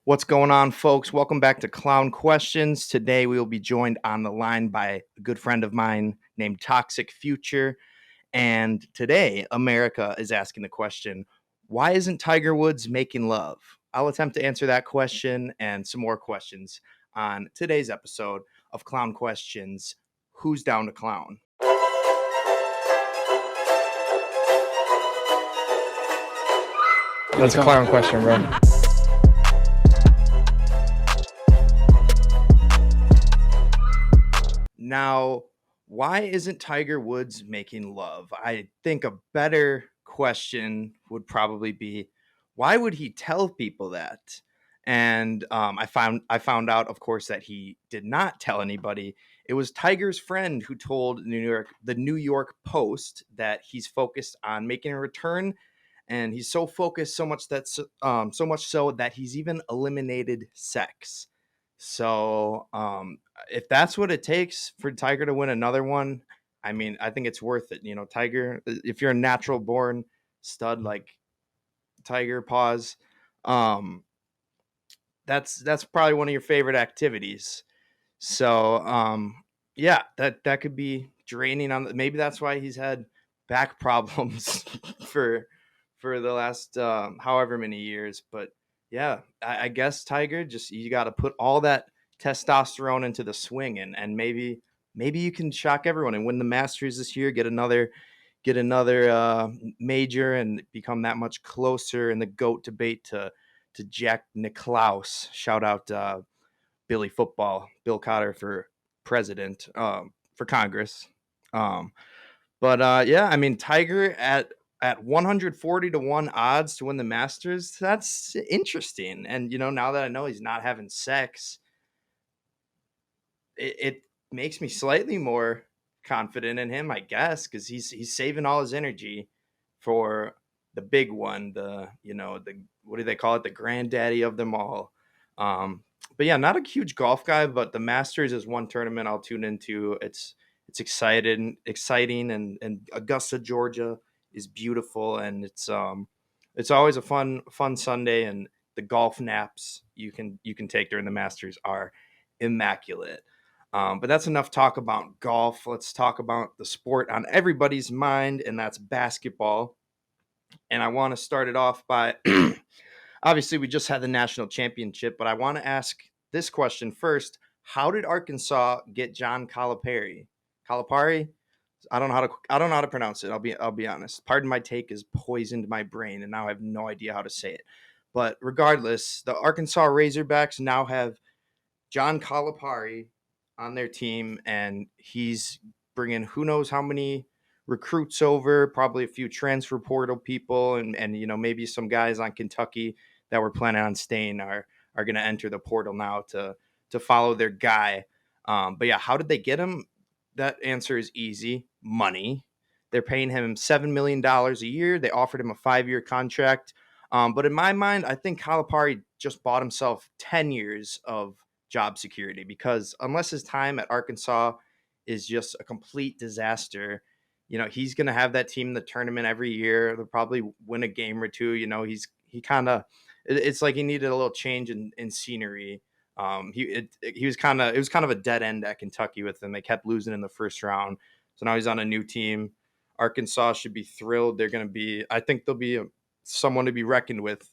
What's going on, folks? Welcome back to Clown Questions. Today we will be joined on the line by a good friend of mine named Toxic Future. And today, America is asking the question, why isn't Tiger Woods making love? I'll attempt to answer that question and some more questions on today's episode of Clown Questions. Who's down to clown? That's a clown question, bro. Now, why isn't Tiger Woods making love? I think a better question would probably be, why would he tell people that? And I found out, of course, that he did not tell anybody. It was Tiger's friend who told the New York Post that he's focused on making a return, and he's so focused so much so that he's even eliminated sex. So if that's what it takes for Tiger to win another one, I mean, I think it's worth it. You know, Tiger, if you're a natural born stud like Tiger, um, that's probably one of your favorite activities. So yeah, that could be draining maybe that's why he's had back problems for the last however many years. But yeah, I guess Tiger, just you got to put all that testosterone into the swing, and maybe you can shock everyone and win the Masters this year, get another major, and become that much closer in the GOAT debate to Jack Nicklaus. Shout out Billy Football, Bill Cotter for president, for Congress. But yeah, I mean, Tiger at 140 to 1 odds to win the Masters, that's interesting. And you know, now that I know he's not having sex, it makes me slightly more confident in him, I guess, because he's saving all his energy for the big one, the what do they call it, the granddaddy of them all. But yeah, not a huge golf guy, but the Masters is one tournament I'll tune into. It's exciting, and Augusta, Georgia is beautiful, and it's always a fun Sunday, and the golf naps you can take during the Masters are immaculate. But that's enough talk about golf. Let's talk about the sport on everybody's mind, and that's basketball. And I want to start it off by obviously we just had the national championship, but I want to ask this question first. How did Arkansas get John Calipari? Calipari? I don't know how to pronounce it. I'll be honest. Pardon my take has poisoned my brain, and now I have no idea how to say it. But regardless, the Arkansas Razorbacks now have John Calipari on their team, and he's bringing who knows how many recruits over, probably a few transfer portal people, and you know, maybe some guys on Kentucky that were planning on staying are going to enter the portal now to follow their guy. But yeah, how did they get him? That answer is easy: money. They're paying him $7 million a year. They offered him a 5-year contract. But in my mind, I think Calipari just bought himself 10 years of job security, because unless his time at Arkansas is just a complete disaster, you know, he's going to have that team in the tournament every year. They'll probably win a game or two. You know, he kind of, it's like he needed a little change in scenery. He was kind of, it was kind of a dead end at Kentucky with him. They kept losing in the first round. So now he's on a new team. Arkansas should be thrilled. I think they'll be someone to be reckoned with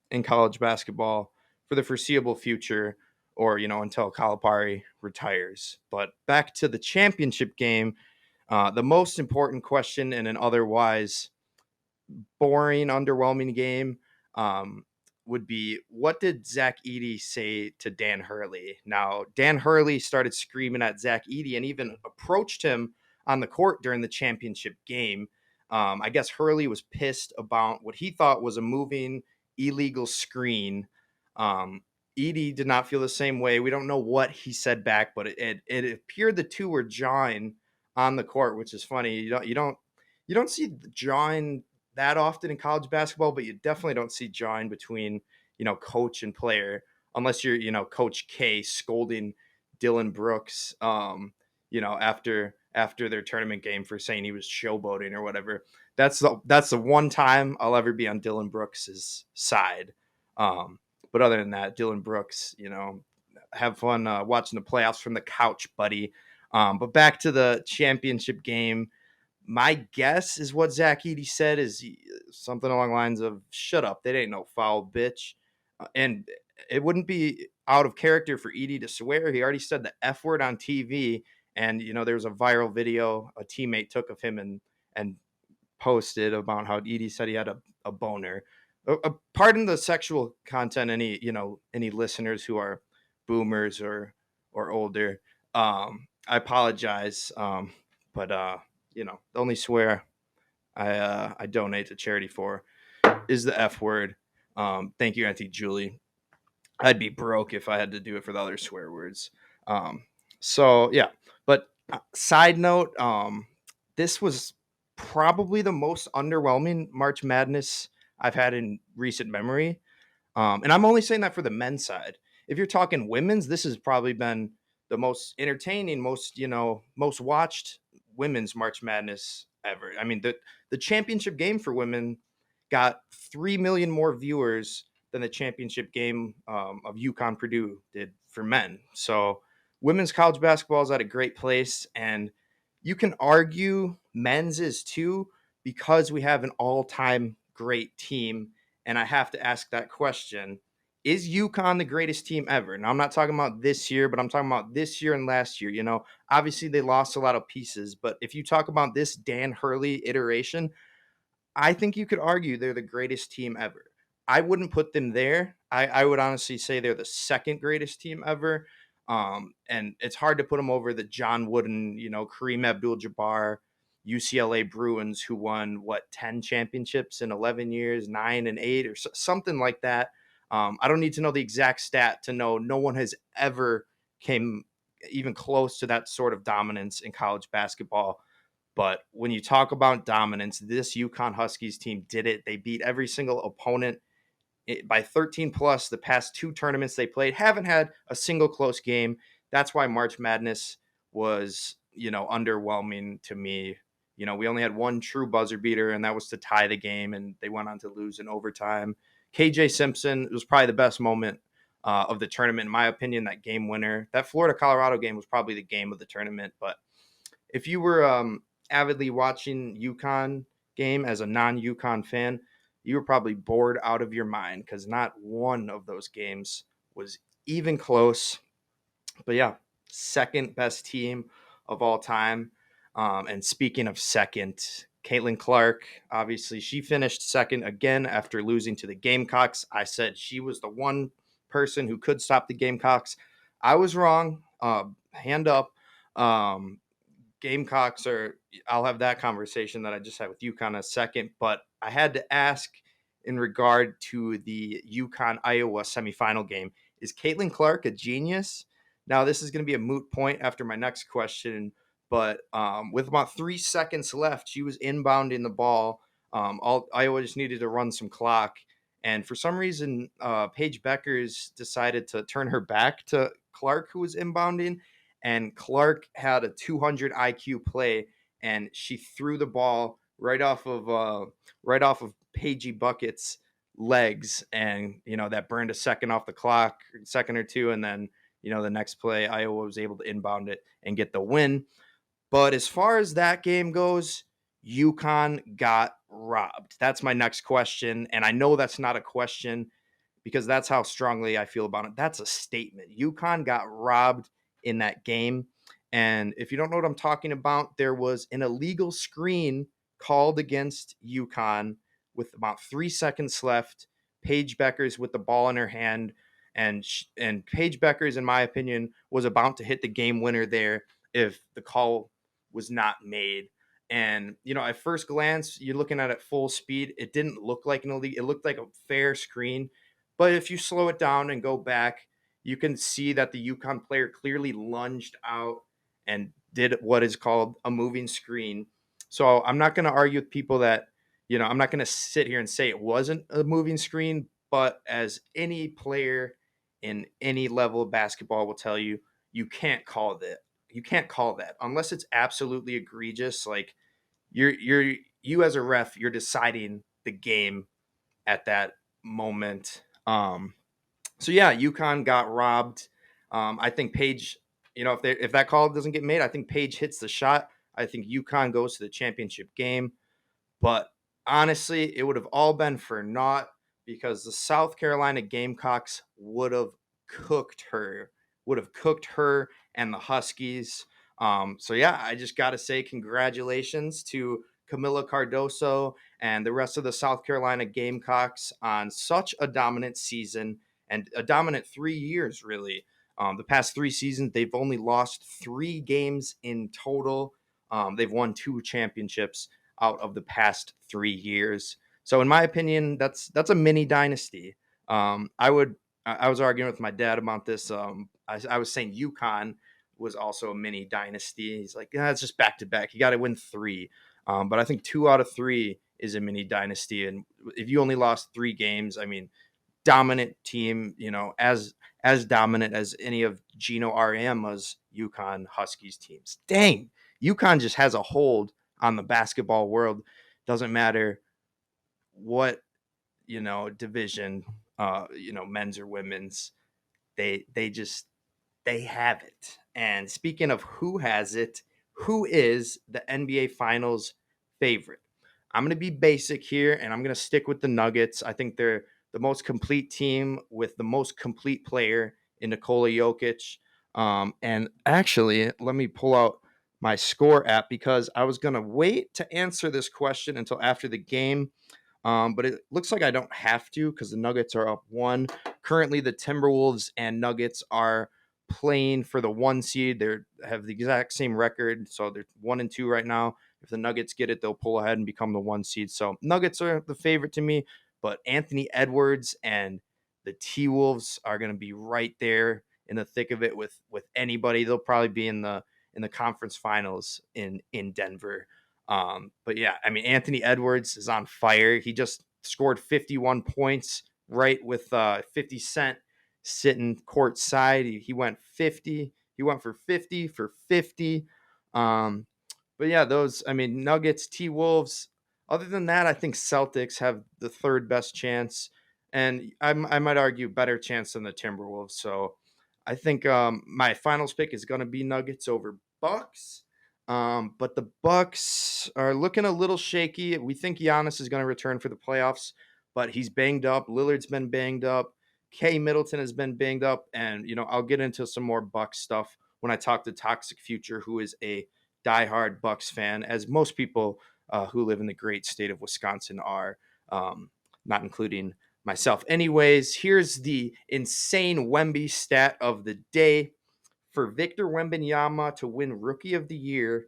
in college basketball for the foreseeable future, or, you know, until Calipari retires. But back to the championship game, the most important question in an otherwise boring, underwhelming game would be, what did Zach Edey say to Dan Hurley? Now, Dan Hurley started screaming at Zach Edey and even approached him on the court during the championship game. I guess Hurley was pissed about what he thought was a moving illegal screen. Edey did not feel the same way. We don't know what he said back, but it appeared the two were jawing on the court, which is funny. You don't see jawing that often in college basketball, but you definitely don't see jawing between, you know, coach and player, unless you're, you know, Coach K scolding Dylan Brooks, you know, after their tournament game for saying he was showboating or whatever. That's the one time I'll ever be on Dylan Brooks's side. But other than that, Dylan Brooks, have fun watching the playoffs from the couch, buddy. But back to the championship game. My guess is what Zach Edey said is something along the lines of "Shut up, that ain't no foul, bitch." And it wouldn't be out of character for Edey to swear. He already said the F word on TV, and there was a viral video a teammate took of him and posted about how Edey said he had a boner. Pardon the sexual content. Any listeners who are boomers or older. I apologize. But the only swear I donate to charity for is the F word. Thank you, Auntie Julie. I'd be broke if I had to do it for the other swear words. Um, so yeah, but side note, this was probably the most underwhelming March Madness I've had in recent memory. And I'm only saying that for the men's side. If you're talking women's, this has probably been the most entertaining, most watched women's March Madness ever. I mean, the championship game for women got 3 million more viewers than the championship game of UConn Purdue did for men. So women's college basketball is at a great place, and you can argue men's is too, because we have an all-time great team. And I have to ask that question: is UConn the greatest team ever? Now, I'm not talking about this year, but I'm talking about this year and last year. Obviously they lost a lot of pieces, but if you talk about this Dan Hurley iteration, I think you could argue they're the greatest team ever. I wouldn't put them there. I would honestly say they're the second greatest team ever. And it's hard to put them over the John Wooden, Kareem Abdul-Jabbar, UCLA Bruins, who won 10 championships in 11 years, 9 and 8, or something like that. I don't need to know the exact stat to know no one has ever came even close to that sort of dominance in college basketball. But when you talk about dominance, this UConn Huskies team did it. They beat every single opponent by 13 plus. The past two tournaments they played haven't had a single close game. That's why March Madness was, underwhelming to me. We only had one true buzzer beater, and that was to tie the game, and they went on to lose in overtime. KJ Simpson was probably the best moment of the tournament, in my opinion. That game winner, that Florida Colorado game, was probably the game of the tournament. But if you were avidly watching UConn game as a non-UConn fan, you were probably bored out of your mind, because not one of those games was even close. But yeah, second best team of all time. And speaking of second, Caitlin Clark, obviously she finished second again after losing to the Gamecocks. I said she was the one person who could stop the Gamecocks. I was wrong. Hand up. Gamecocks are, I'll have that conversation that I just had with UConn in a second, but I had to ask in regard to the UConn Iowa semifinal game, is Caitlin Clark a genius? Now, this is going to be a moot point after my next question, but with about 3 seconds left, she was inbounding the ball. Iowa just needed to run some clock. And for some reason, Paige Beckers decided to turn her back to Clark, who was inbounding. And Clark had a 200 IQ play, and she threw the ball right off of Paigey Bucket's legs, and that burned a second off the clock, second or two, and then the next play Iowa was able to inbound it and get the win. But as far as that game goes, UConn got robbed. That's my next question, and I know that's not a question because that's how strongly I feel about it. That's a statement. UConn got robbed in that game. And if you don't know what I'm talking about, there was an illegal screen called against UConn with about 3 seconds left. Paige Beckers with the ball in her hand. And Paige Beckers, in my opinion, was about to hit the game winner there if the call was not made. And, at first glance, you're looking at it full speed. It didn't look like an illegal. It looked like a fair screen. But if you slow it down and go back, you can see that the UConn player clearly lunged out and did what is called a moving screen. So I'm not going to argue with people that, I'm not going to sit here and say it wasn't a moving screen, but as any player in any level of basketball will tell you, you can't call that. You can't call that unless it's absolutely egregious. Like you as a ref, you're deciding the game at that moment. So yeah, UConn got robbed. I think Page, if that call doesn't get made, I think Page hits the shot. I think UConn goes to the championship game. But honestly, it would have all been for naught because the South Carolina Gamecocks would have cooked her and the Huskies. So yeah, I just got to say congratulations to Camila Cardoso and the rest of the South Carolina Gamecocks on such a dominant season and a dominant 3 years, really. The past 3 seasons, they've only lost 3 games in total. They've won 2 championships out of the past 3 years. So in my opinion, that's a mini dynasty. I was arguing with my dad about this. I was saying UConn was also a mini dynasty. He's like, yeah, it's just back to back. You got to win 3. But I think 2 out of 3 is a mini dynasty. And if you only lost 3 games, I mean, dominant team, as dominant as any of Gino Ariema's UConn Huskies teams. Dang, UConn just has a hold on the basketball world. Doesn't matter what, division, men's or women's, they have it. And speaking of who has it, who is the NBA Finals favorite? I'm going to be basic here, and I'm going to stick with the Nuggets. I think they're the most complete team with the most complete player in Nikola Jokic. And actually, let me pull out my score app because I was going to wait to answer this question until after the game. But it looks like I don't have to because the Nuggets are up 1. Currently, the Timberwolves and Nuggets are playing for the 1 seed. They have the exact same record, so they're 1 and 2 right now. If the Nuggets get it, they'll pull ahead and become the 1 seed. So Nuggets are the favorite to me, but Anthony Edwards and the T-Wolves are going to be right there in the thick of it with anybody. They'll probably be in the conference finals in Denver. But yeah, I mean, Anthony Edwards is on fire. He just scored 51 points right with 50 Cent sitting courtside. He went 50. He went for 50 for 50. But yeah, Nuggets, T-Wolves. Other than that, I think Celtics have the 3rd best chance. And I might argue better chance than the Timberwolves. So I think my finals pick is going to be Nuggets over Bucks. But the Bucks are looking a little shaky. We think Giannis is going to return for the playoffs, but he's banged up. Lillard's been banged up. K. Middleton has been banged up. And, I'll get into some more Bucks stuff when I talk to Toxic Future, who is a diehard Bucks fan, as most people who live in the great state of Wisconsin are, not including myself. Anyways, here's the insane Wemby stat of the day. For Victor Wembanyama to win Rookie of the Year,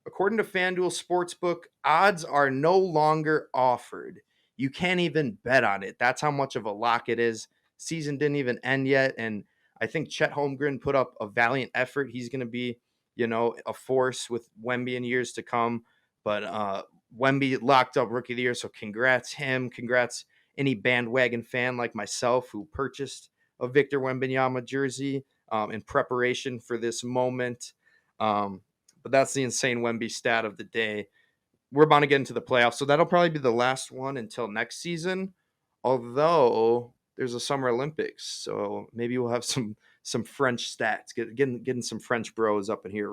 according to FanDuel Sportsbook, odds are no longer offered. You can't even bet on it. That's how much of a lock it is. Season didn't even end yet, and I think Chet Holmgren put up a valiant effort. He's going to be, a force with Wemby in years to come. But Wemby locked up Rookie of the Year, so congrats him. Congrats any bandwagon fan like myself who purchased a Victor Wembanyama jersey in preparation for this moment. But that's the insane Wemby stat of the day. We're about to get into the playoffs, so that'll probably be the last one until next season. Although there's a Summer Olympics, so maybe we'll have some French stats. Getting some French bros up in here.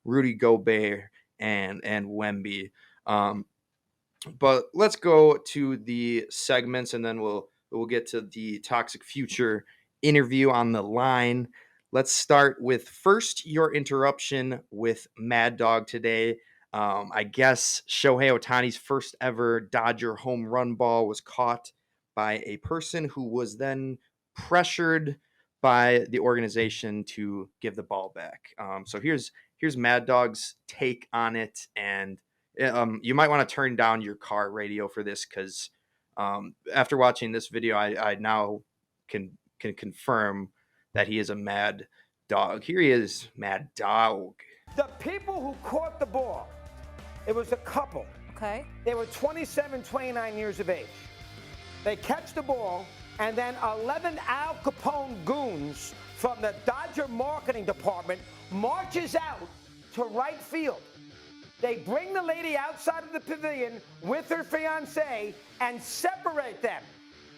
Rudy Gobert and Wemby. But let's go to the segments, and then we'll get to the Toxic Future interview on the line. Let's start with first your interruption with MadDog today. I guess Shohei Ohtani's first ever Dodger home run ball was caught by a person who was then pressured by the organization to give the ball back. So here's MadDog's take on it, and you might want to turn down your car radio for this because after watching this video, I now can confirm that he is a mad dog. Here he is, MadDog. The people who caught the ball, it was a couple. Okay. They were 27, 29 years of age. They catch the ball, and then 11 Al Capone goons from the Dodger marketing department marches out to right field. They bring the lady outside of the pavilion with her fiancé and separate them.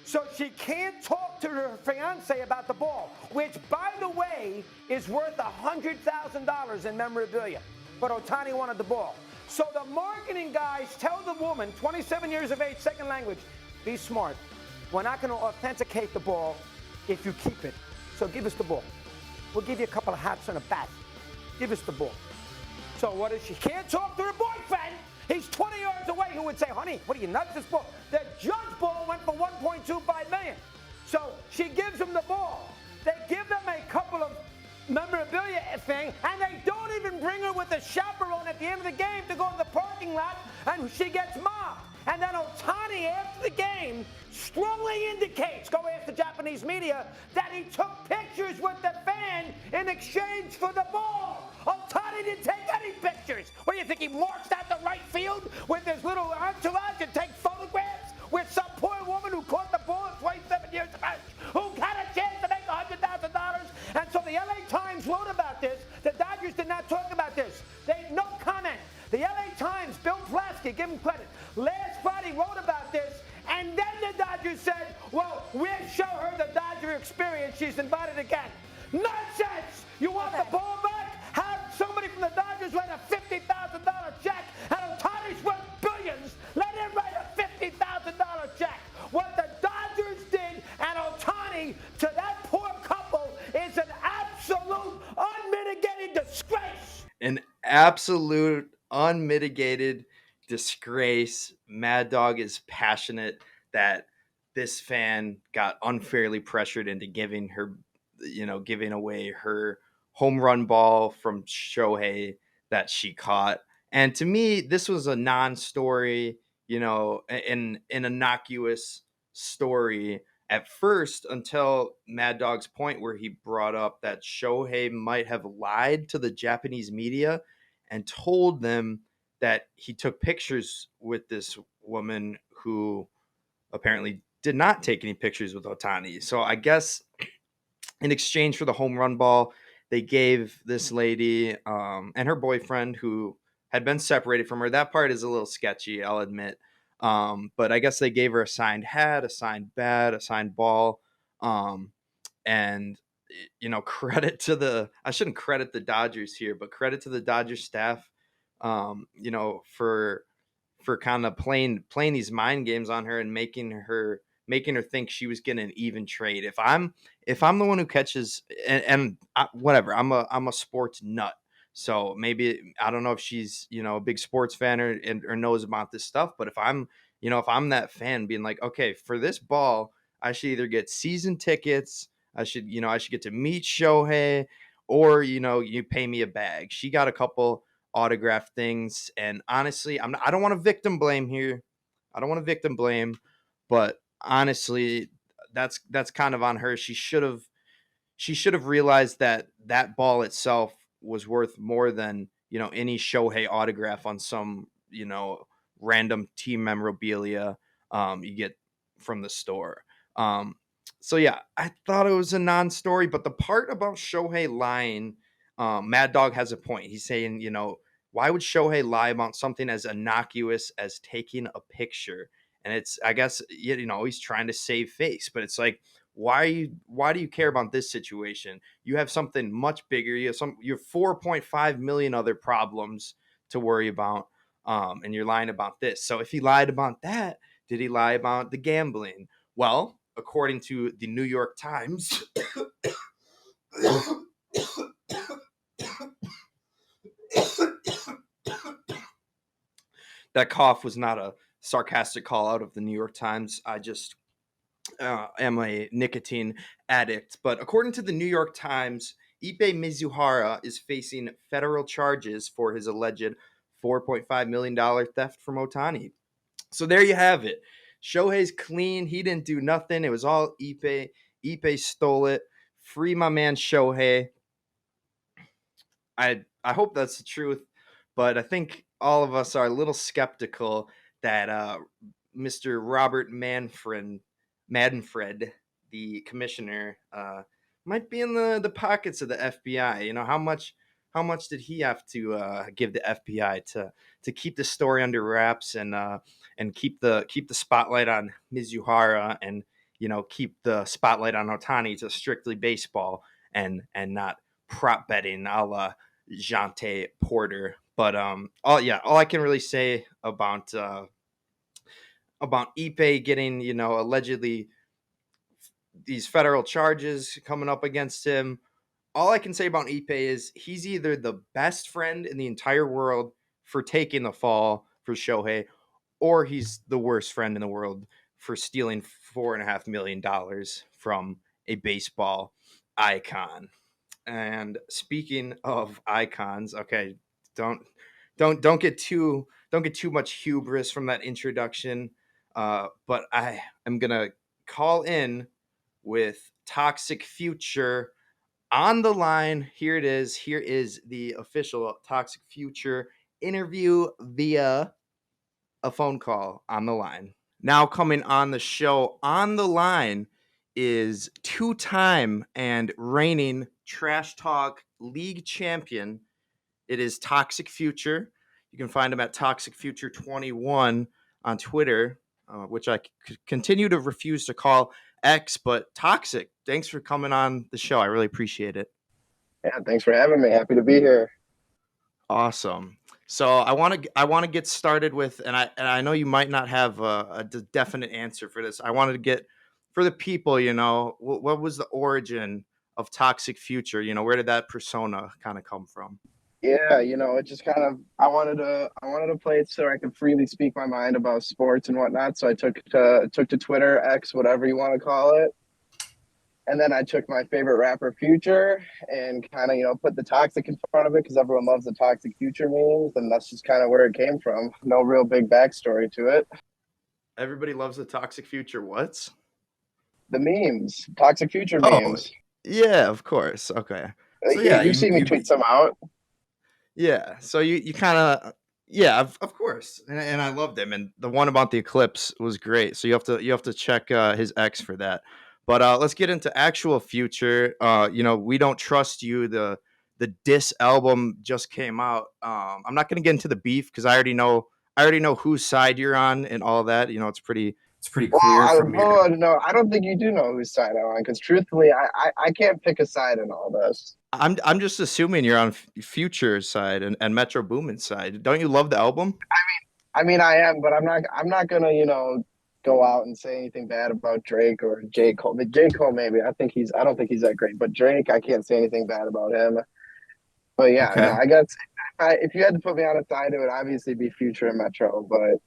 So she can't talk to her fiance about the ball, which, by the way, is worth $100,000 in memorabilia. But Ohtani wanted the ball. So the marketing guys tell the woman, 27 years of age, second language, be smart. We're not going to authenticate the ball if you keep it. So give us the ball. We'll give you a couple of hats and a bat. Give us the ball. So what is she? Can't talk to her boyfriend. He's 20 yards away, who would say, honey, what are you nuts? This ball, the judge ball went for $1.25 million. So she gives him the ball. They give them a couple of memorabilia thing, and they don't even bring her with a chaperone at the end of the game to go in the parking lot, and she gets mobbed. And then Ohtani, after the game, strongly indicates, go ask the Japanese media, that he took pictures with the fan in exchange for the ball. Ohtani didn't take any pictures. What do you think, he marched out the right field with his little entourage and take photographs with some poor woman who caught the ball at 27 years of age, who had a chance to make $100,000? And so the LA Times wrote about this. The Dodgers did not talk about this. No comment. The LA Times, Bill Plaschke, give him credit, last Friday wrote about this, and then the Dodgers said, well, we'll show her the Dodger experience. She's invited again. Nonsense! You want the ball back? Have somebody from the Dodgers write a $50,000 check, and Ohtani's worth billions. Let him write a $50,000 check. What the Dodgers did and Ohtani to that poor couple is an absolute unmitigated disgrace. An absolute unmitigated disgrace. MadDog is passionate that this fan got unfairly pressured into giving away her home run ball from Shohei that she caught. And to me, this was a non-story, an innocuous story at first, until MadDog's point where he brought up that Shohei might have lied to the Japanese media and told them that he took pictures with this woman who apparently did not take any pictures with Ohtani. So I guess in exchange for the home run ball, they gave this lady and her boyfriend, who had been separated from her. That part is a little sketchy, I'll admit. But I guess they gave her a signed hat, a signed bat, a signed ball. And credit to I shouldn't credit the Dodgers here, but credit to the Dodgers staff, for kind of playing these mind games on her and making her think she was getting an even trade. If I'm the one who catches, whatever, I'm a sports nut. So maybe, I don't know if she's, a big sports fan or knows about this stuff, but if I'm that fan being like, okay, for this ball, I should either get season tickets, I should get to meet Shohei, or, you pay me a bag. She got a couple autograph things, and honestly, I don't want to victim blame here. I don't want to victim blame, but honestly, that's kind of on her. She should have realized that ball itself was worth more than, any Shohei autograph on some, random team memorabilia you get from the store. So yeah, I thought it was a non-story, but the part about Shohei lying, MadDog has a point. He's saying, why would Shohei lie about something as innocuous as taking a picture? And it's, I guess, he's trying to save face, but it's like, why do you care about this situation? You have something much bigger. You have 4.5 million other problems to worry about. And you're lying about this. So if he lied about that, did he lie about the gambling? Well, according to the New York Times, that cough was not a sarcastic call out of the New York Times. I just am a nicotine addict. But according to the New York Times, Ippei Mizuhara is facing federal charges for his alleged $4.5 million theft from Ohtani. So there you have it. Shohei's clean. He didn't do nothing. It was all Ippei. Ippei stole it. Free my man Shohei. I hope that's the truth, but I think all of us are a little skeptical that Mr. Robert Manfred, the commissioner, might be in the pockets of the FBI. How much did he have to give the FBI to keep the story under wraps and keep the spotlight on Mizuhara and keep the spotlight on Otani to strictly baseball and not prop betting a la Jante Porter. But all I can really say about Ipe getting, allegedly these federal charges coming up against him. All I can say about Ipe is he's either the best friend in the entire world for taking the fall for Shohei, or he's the worst friend in the world for stealing $4.5 million from a baseball icon. And speaking of icons, okay, don't get too much hubris from that introduction. But I am gonna call in with Toxic Future on the line. Here it is. Here is the official Toxic Future interview via a phone call on the line. Now coming on the show on the line is two-time and reigning Trash Talk League champion. It is Toxic Future. You can find him at Toxic Future 21 on Twitter, which I continue to refuse to call X, but Toxic, thanks for coming on the show. I really appreciate it. Yeah, thanks for having me. Happy to be here. Awesome. So I want to get started with, and I know you might not have a definite answer for this. I wanted to get for the people, what was the origin of Toxic Future? Where did that persona kind of come from? Yeah, it just kind of I wanted to play it so I could freely speak my mind about sports and whatnot. So I took to Twitter, X, whatever you want to call it. And then I took my favorite rapper, Future, and kind of, put the toxic in front of it because everyone loves the Toxic Future memes. And that's just kind of where it came from. No real big backstory to it. Everybody loves the Toxic Future. What? The memes. Toxic Future memes. Yeah, of course. Okay. So, yeah, you see me tweet some out. Yeah. So you kind of, yeah, of course. And I loved him. And the one about the eclipse was great. So you have to check his X for that. But let's get into actual Future. We Don't Trust You. The diss album just came out. I'm not going to get into the beef because I already know whose side you're on and all that. It's pretty clear. No, I don't think you do know whose side I'm on because truthfully, I can't pick a side in all this. I'm just assuming you're on Future's side and Metro Boomin's side. Don't you love the album? I mean, I am, but I'm not gonna, go out and say anything bad about Drake or J. Cole. But J. Cole, maybe. I don't think he's that great. But Drake, I can't say anything bad about him. But yeah, okay. No, I guess if you had to put me on a side, it would obviously be Future and Metro. But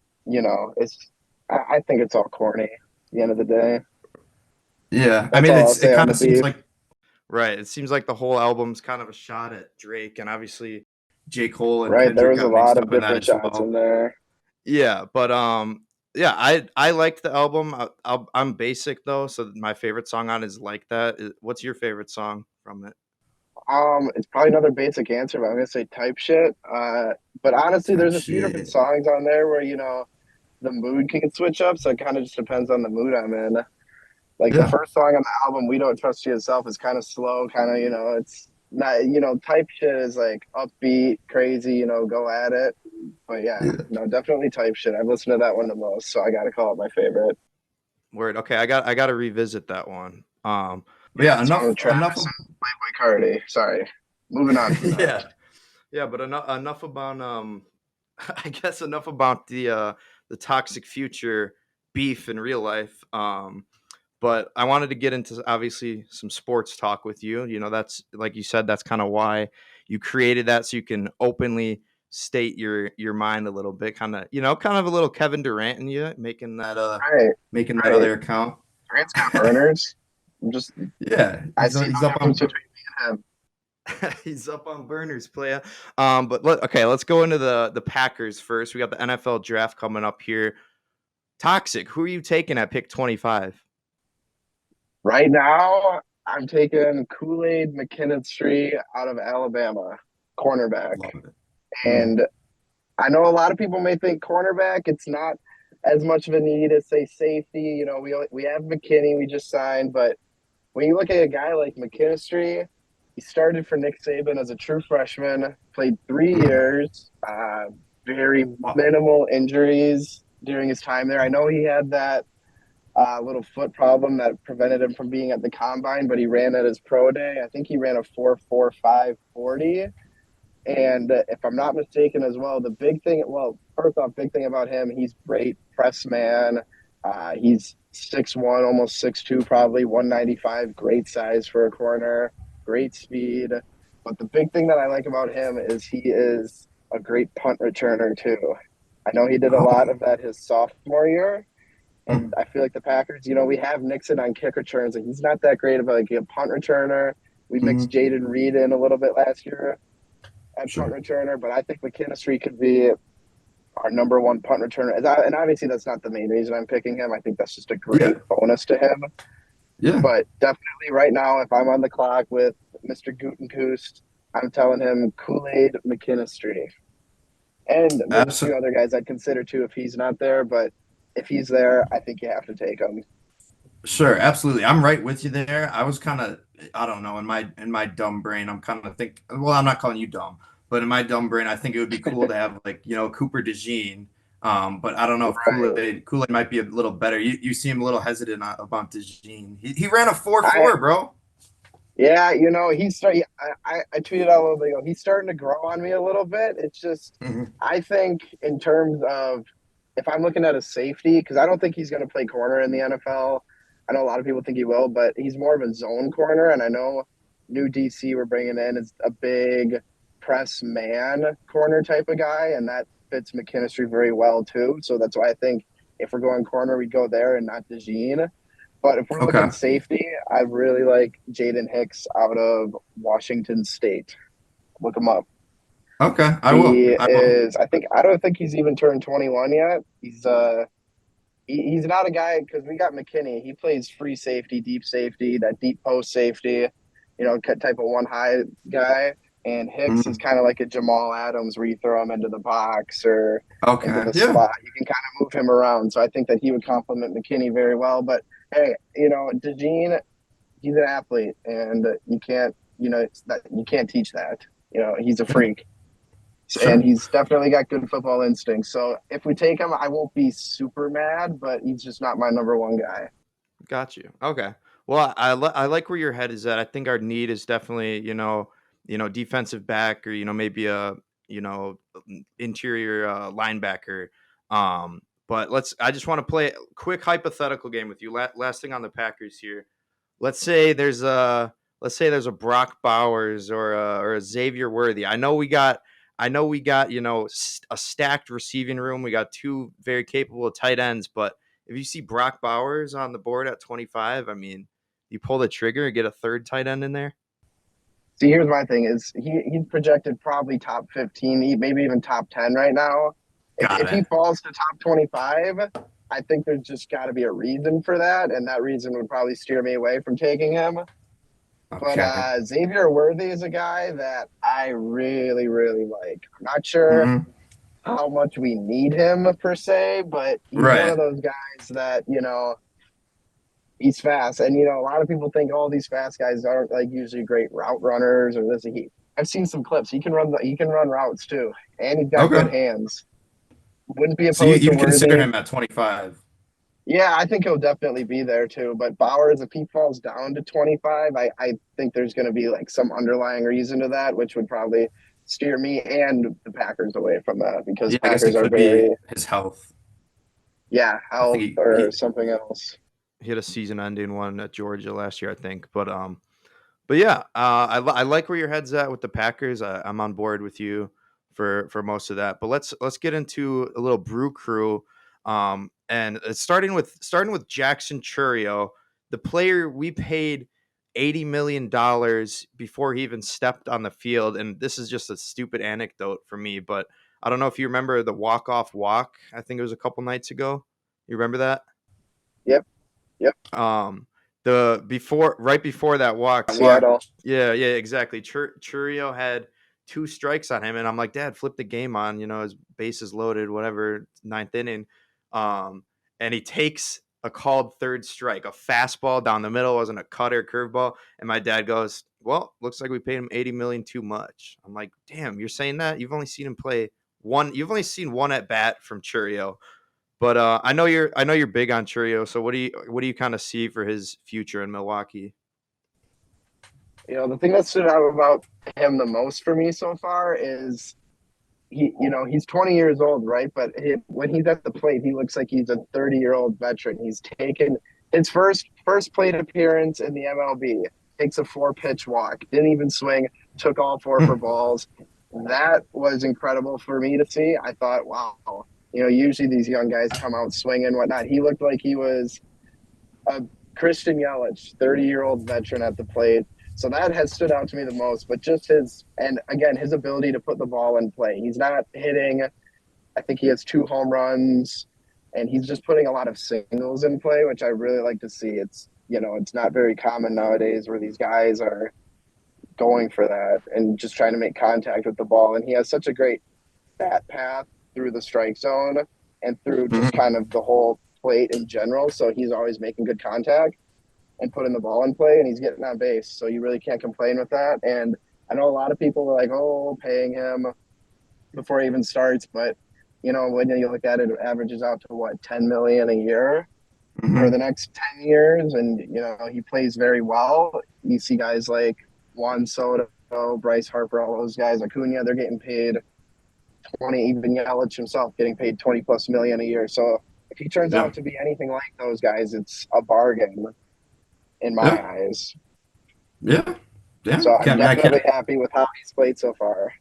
I think it's all corny at the end of the day. Yeah, I mean, it kind of seems like right. It seems like the whole album's kind of a shot at Drake and obviously J. Cole and right. Kendrick There was a lot of in different shots in there. Yeah, but yeah, I liked the album. I'm basic though, so my favorite song on it is Like That. What's your favorite song from it? It's probably another basic answer, but I'm gonna say Type Shit. But honestly, there's a few different songs on there where the mood can switch up, so it kind of just depends on the mood I'm in. The first song on the album, We Don't Trust You Itself, is kind of slow, kind of it's not Type Shit is like upbeat, crazy, go at it. But yeah, no, definitely Type Shit. I've listened to that one the most, so I gotta call it my favorite. Word. Okay, I got to revisit that one. But yeah, enough Playboy Cardi. Sorry, moving on from that. Yeah, but enough about I guess enough about the Toxic Future beef in real life. But I wanted to get into obviously some sports talk with you. That's like you said, that's kind of why you created that, so you can openly state your mind a little bit, kind of a little Kevin Durant in you, making that other account. Durant's got burners. He's up on between me and him. He's up on burners, playa. But let's go into the Packers first. We got the NFL draft coming up here. Toxic, who are you taking at pick 25? Right now, I'm taking Kool-Aid McKinstry out of Alabama, cornerback. And I know a lot of people may think cornerback, it's not as much of a need as, say, safety. We have McKinney we just signed, but when you look at a guy like McKinstry, he started for Nick Saban as a true freshman, played 3 years, very minimal injuries during his time there. I know he had that little foot problem that prevented him from being at the combine, but he ran at his pro day. I think he ran a 4.45 40. And if I'm not mistaken as well, the big thing, well, first off, big thing about him, he's great press man. He's 6'1", almost 6'2", probably 195, great size for a corner, great speed. But the big thing that I like about him is he is a great punt returner too. I know he did a lot of that his sophomore year, and I feel like the Packers, we have Nixon on kick returns, and he's not that great of like a punt returner. We mixed Jaden Reed in a little bit last year at punt returner, but I think McKinstry could be our number one punt returner. And obviously, that's not the main reason I'm picking him. I think that's just a great bonus to him. Yeah. But definitely right now, if I'm on the clock with Mr. Gutenkoost, I'm telling him Kool-Aid McKinstry. And there's a few other guys I'd consider too if he's not there, but if he's there, I think you have to take him. Sure, absolutely. I'm right with you there. I was kind of, I don't know, in my dumb brain, I'm kind of think. Well, I'm not calling you dumb, but in my dumb brain, I think it would be cool to have like Cooper DeJean. But I don't know if Kool-Aid might be a little better. You seem a little hesitant about DeJean. He ran a 4.4, bro. Yeah, he's starting. I tweeted out a little bit ago. He's starting to grow on me a little bit. It's just, I think in terms of if I'm looking at a safety, because I don't think he's going to play corner in the NFL. I know a lot of people think he will, but he's more of a zone corner. And I know new DC we're bringing in is a big press man corner type of guy, and that fits McKinstry very well too. So that's why I think if we're going corner, we'd go there and not DeJean. But if we're looking safety, I really like Jaden Hicks out of Washington State. Look him up. Okay, I will. I don't think he's even turned 21 yet. He's not a guy, because we got McKinney. He plays free safety, deep safety, that deep post safety, type of one high guy. And Hicks is kind of like a Jamal Adams, where you throw him into the box or into the slot. You can kind of move him around. So I think that he would complement McKinney very well. But hey, DeJean, he's an athlete, and you can't teach that. He's a freak. Sure. And he's definitely got good football instincts. So if we take him, I won't be super mad, but he's just not my number one guy. Got you. Okay. Well, I like where your head is at. I think our need is definitely, defensive back, or, maybe a, interior linebacker. But I just want to play a quick hypothetical game with you. Last thing on the Packers here. Let's say there's a Brock Bowers or a Xavier Worthy. I know we got, a stacked receiving room. We got two very capable tight ends, but if you see Brock Bowers on the board at 25, I mean, you pull the trigger and get a third tight end in there. See, here's my thing: is he's projected probably top 15, maybe even top 10 right now. If he falls to top 25, I think there's just got to be a reason for that, and that reason would probably steer me away from taking him. Okay. But Xavier Worthy is a guy that I really, really like. I'm not sure how much we need him per se, but he's one of those guys that, he's fast. And, a lot of people think all these fast guys aren't like usually great route runners or this. I've seen some clips. He can run routes too, and he's got good hands. Wouldn't be opposed to you Worthy. Consider him at 25. Yeah, I think he'll definitely be there too. But Bowers, if he falls down to 25, I think there's going to be like some underlying reason to that, which would probably steer me and the Packers away from that, because Packers are very his health. Yeah, health or something else. He had a season-ending one at Georgia last year, I think. But yeah, I like where your head's at with the Packers. I'm on board with you for most of that. But let's get into a little Brew Crew. And it's starting with Jackson Churio, the player we paid $80 million before he even stepped on the field. And this is just a stupid anecdote for me, but I don't know if you remember the walk-off walk. I think it was a couple nights ago. You remember that? Yep. Right before that walk. Seattle. Yeah, exactly. Churio had 2 strikes on him, and I'm like, Dad, flip the game on. His bases loaded, whatever, 9th inning. And he takes a called third strike, a fastball down the middle, wasn't a cutter, curveball. And my dad goes, well, looks like we paid him $80 million too much. I'm like, damn, you're saying that? You've only seen him play one. You've only seen one at bat from Churio. But I know you're big on Churio. So what do you kind of see for his future in Milwaukee? The thing that stood out about him the most for me so far is he's 20 years old, right? But when he's at the plate, he looks like he's a 30-year-old veteran. He's taken his first plate appearance in the MLB, takes a 4-pitch walk, didn't even swing, took all 4 for balls. That was incredible for me to see. I thought, wow, usually these young guys come out swinging and whatnot. He looked like he was a Christian Yelich, 30-year-old veteran at the plate. So that has stood out to me the most, but just his ability to put the ball in play. He's not hitting, I think he has 2 home runs, and he's just putting a lot of singles in play, which I really like to see. It's not very common nowadays where these guys are going for that and just trying to make contact with the ball. And he has such a great bat path through the strike zone and through just kind of the whole plate in general. So he's always making good contact and putting the ball in play, and he's getting on base. So you really can't complain with that. And I know a lot of people were like, oh, paying him before he even starts. But, when you look at it, it averages out to what, $10 million a year for the next 10 years. And, he plays very well. You see guys like Juan Soto, Bryce Harper, all those guys, Acuna, they're getting paid 20, even Yelich himself getting paid 20 plus million a year. So if he turns out to be anything like those guys, it's a bargain in my eyes. Yeah. Yeah. So I'm definitely happy with how he's played so far.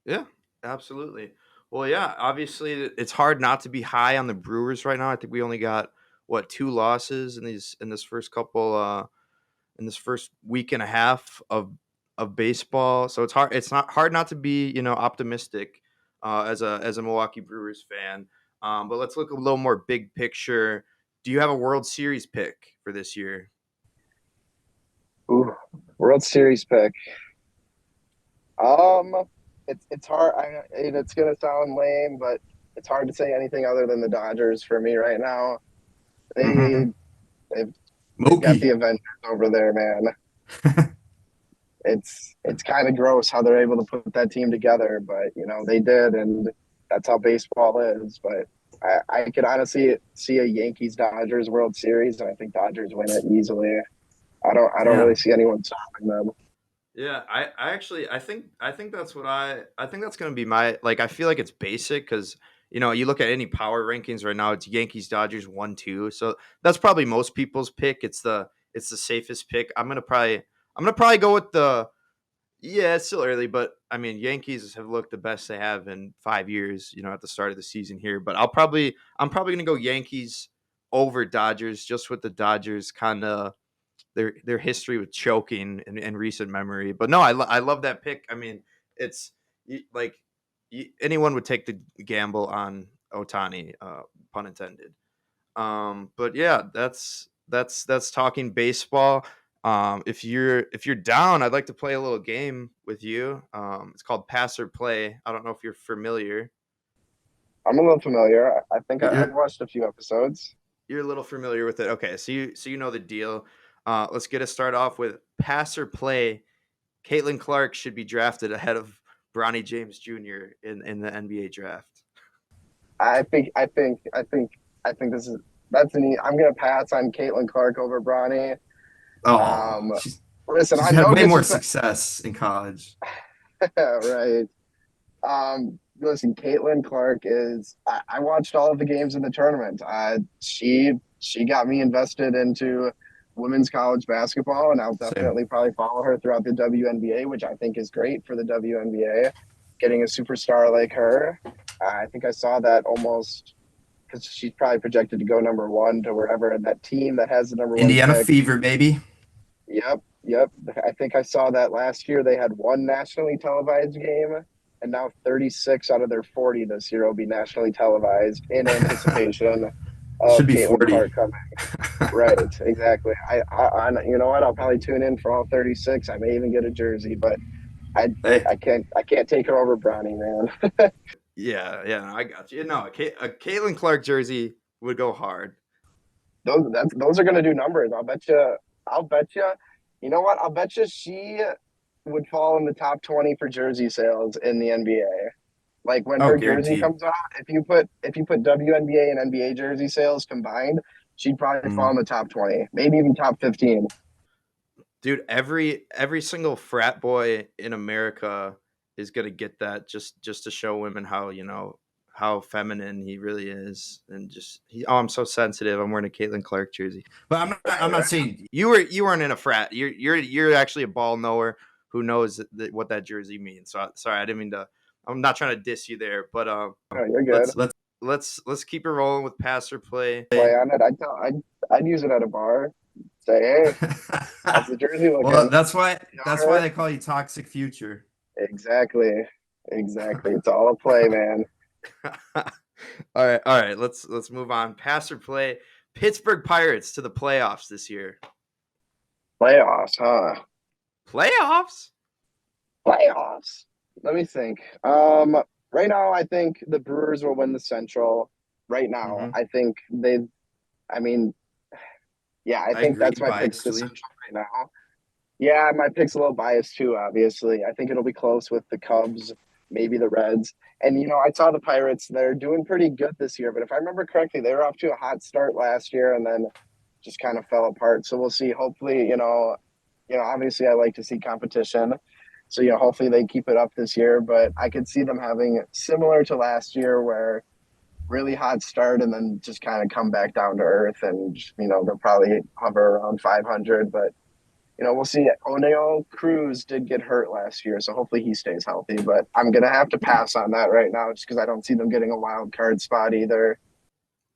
Yeah, absolutely. Well, yeah, obviously it's hard not to be high on the Brewers right now. I think we only got 2 losses in this first week and a half of baseball. So it's not hard not to be, optimistic as a Milwaukee Brewers fan. But let's look a little more big picture. Do you have a World Series pick for this year? Ooh, World Series pick. It's hard. It's gonna sound lame, but it's hard to say anything other than the Dodgers for me right now. They've got the Avengers over there, man. It's kind of gross how they're able to put that team together, but they did, and that's how baseball is. But I could honestly see a Yankees Dodgers World Series, and I think Dodgers win it easily. I don't really see anyone stopping them. Yeah, I think that's I think that's going to be my, I feel like it's basic because you look at any power rankings right now, it's Yankees Dodgers 1-2. So that's probably most people's pick. It's the safest pick. I'm gonna probably go with it's still early, but I mean Yankees have looked the best they have in 5 years, at the start of the season here. But I'm probably gonna go Yankees over Dodgers, just with the Dodgers kind of their history with choking in recent memory. But no, I love that pick. I mean, it's anyone would take the gamble on Otani, pun intended. But yeah, that's talking baseball. If you're down, I'd like to play a little game with you. It's called Pass or Play. I don't know if you're familiar. I'm a little familiar. I think I've watched a few episodes. You're a little familiar with it. Okay, so you know the deal. Let's get us started off with Pass or Play. Caitlin Clark should be drafted ahead of Bronny James Jr. in the NBA draft. I think that's an. I'm gonna pass on Caitlin Clark over Bronny. Listen, she's had way more success in college. Right. Listen, Caitlin Clark is. I watched all of the games in the tournament. She got me invested into women's college basketball, and I'll definitely probably follow her throughout the WNBA, which I think is great for the WNBA. Getting a superstar like her, I think I saw that almost because she's probably projected to go number 1 to wherever, and that team that has the number 1 Indiana pick. Fever, baby. Yep. I think I saw that last year. They had 1 nationally televised game, and now 36 out of their 40 this year will be nationally televised in anticipation of Should be Caitlin 40. Clark coming. Right, exactly. I you know what? I'll probably tune in for all 36. I may even get a jersey, but I can't take her over Bronny, man. Yeah, I got you. No, a Caitlin Clark jersey would go hard. Those are gonna do numbers. I'll bet you. You know what? I'll bet you she would fall in the top 20 for jersey sales in the NBA. Like when Oh, her jersey guaranteed. comes out, if you put WNBA and NBA jersey sales combined, she'd probably fall in Mm. the top 20, maybe even top 15. Dude, every single frat boy in America is gonna get that just to show women how, how feminine he really is, and I'm so sensitive. I'm wearing a Caitlin Clark jersey. But I'm not saying You weren't in a frat. You're actually a ball knower who knows what that jersey means. So sorry, I didn't mean to. I'm not trying to diss you there, but No, you're good. let's let's keep it rolling with pass or play. Play on it. I'd use it at a bar. Say, hey, how's the jersey well, looking? that's why they call you Toxic Future. Exactly. Exactly. It's all a play, man. All right. Let's move on. Pass or play. Pittsburgh Pirates to the playoffs this year. Playoffs, huh? Playoffs? Playoffs. Let me think. Right now, I think the Brewers will win the Central. Right now, Mm-hmm. I think they. I mean, yeah, I I think agree that's my pick for the biasedly. Central right now. Yeah, my pick's a little biased too, obviously. I think it'll be close with the Cubs, maybe the Reds. And, I saw the Pirates. They're doing pretty good this year. But if I remember correctly, they were off to a hot start last year and then just kind of fell apart. So we'll see. Hopefully, obviously I like to see competition. So, hopefully they keep it up this year. But I could see them having similar to last year where really hot start and then just kind of come back down to earth and, they'll probably hover around 500. But we'll see. O'Neal Cruz did get hurt last year, so hopefully he stays healthy. But I'm gonna have to pass on that right now, just because I don't see them getting a wild card spot either.